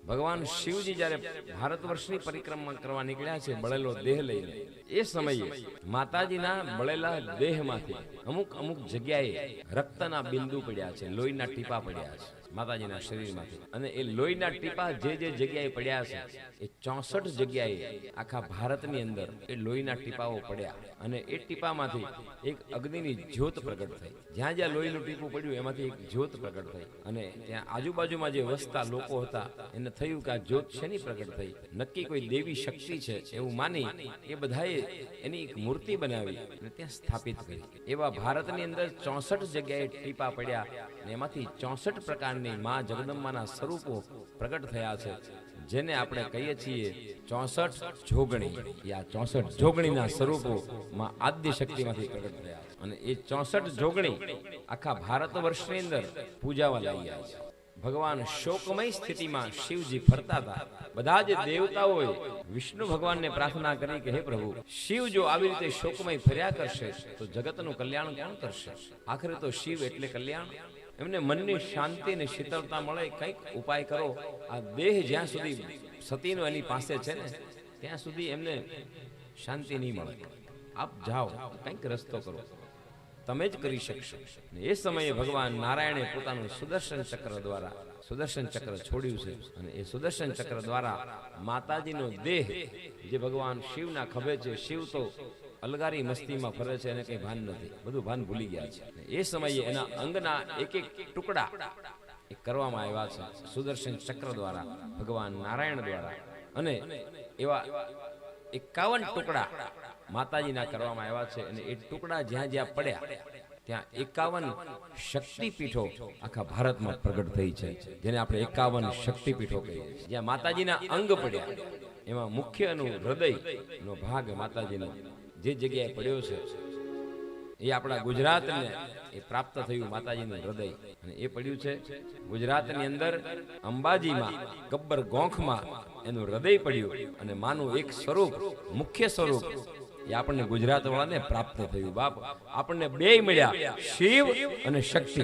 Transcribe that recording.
ભગવાન શિવજી જ્યારે ભારત વર્ષની પરિક્રમા કરવા નીકળ્યા છે બળેલો દેહ લઈને, એ સમયે માતાજીના બળેલા દેહમાંથી અમુક અમુક જગ્યાએ રક્તના બિંદુ પડ્યા છે, લોહીના ટીપા પડ્યા છે માતાજીના શરીરમાંથી. અને એ લોહીના ટીપા જે જગ્યાએ પડ્યા છે એ 64 જગ્યાએ આખા ભારતની અંદર એ લોહીના ટીપાઓ પડ્યા. અને એ ટીપામાંથી એક અગ્નિની જ્યોત પ્રગટ થઈ. જ્યાં જ્યાં લોહીનું ટીપું પડ્યું એમાંથી એક જ્યોત પ્રગટ થઈ. અને ત્યાં આજુબાજુમાં જે વસતા લોકો હતા એને થયું કે આ જ્યોત શેની પ્રગટ થઈ, નક્કી કોઈ દેવી શક્તિ છે એવું માની એ બધાએ એની એક મૂર્તિ બનાવી અને ત્યાં સ્થાપિત કરી. એવા ભારતની અંદર 64 જગ્યાએ ટીપા પડ્યા અને એમાંથી 64 પ્રકારની મા જગદંબાના સ્વરૂપો પ્રગટ થયા છે, જેને આપણે કહીએ છીએ 64 જોગણી. આ 64 જોગણીના સ્વરૂપો માં આદ્ય શક્તિમાંથી પ્રગટ થયા છે. અને એ 64 જોગણી આખા ભારત વર્ષની અંદર પૂજાવા લાગ્યા છે. ભગવાન શોકમય સ્થિતિમાં શિવજી ફરતા હતા. બધા જ દેવતાઓએ વિષ્ણુ ભગવાનને પ્રાર્થના કરી કે હે પ્રભુ, શિવ જો આવી રીતે શોકમય ફર્યા કરશે તો જગતનું કલ્યાણ કોણ કરશે? આખરે તો શિવ એટલે કલ્યાણ. એમને મનની શાંતિ અને શીતળતા મળે, કંઈક ઉપાય કરો. આ દેહ જ્યાં સુધી સતીનો એની પાસે છે ને ત્યાં સુધી એમને શાંતિ નહીં મળે. આપ જાઓ, કંઈક રસ્તો કરો, તમે જ કરી શકશો. એ સમયે ભગવાન નારાયણે પોતાનું સુદર્શન ચક્ર દ્વારા સુદર્શન ચક્ર છોડ્યું છે. અને એ સુદર્શન ચક્ર દ્વારા માતાજીનો દેહ જે ભગવાન શિવના ખભે છે, શિવ તો અલગારી મસ્તીમાં ફરે છે, એને કઈ ભાન નથી, બધું ભાન ભૂલી ગયા છે. એ સમયે એના અંગના એક એક ટુકડા એ કરવામાં આવ્યા છે સુદર્શન ચક્ર દ્વારા, ભગવાન નારાયણ દ્વારા. અને એવા 51 ટુકડા માતાજીના કરવામાં આવ્યા છે. અને એ ટુકડા જ્યાં જ્યાં પડ્યા ત્યાં 51 શક્તિપીઠો આખા ભારતમાં પ્રગટ થઈ છે, જેને આપણે 51 શક્તિપીઠો કહીએ છીએ. જ્યાં માતાજીના અંગ પડ્યા એમાં મુખ્યનું હૃદયનો ભાગ માતાજીનો જે જગ્યાએ પડ્યો છે એ આપણા ગુજરાતને એ પ્રાપ્ત થયું માતાજીનું હૃદય. અને એ પડ્યું છે ગુજરાતની અંદર અંબાજીમાં ગબ્બર ગોંખમાં એનું હૃદય પડ્યું. અને માનું એક સ્વરૂપ, મુખ્ય સ્વરૂપ એ આપણને ગુજરાત વાળાને પ્રાપ્ત થયું. બાપ, આપણને બે મળ્યા, શિવ અને શક્તિ.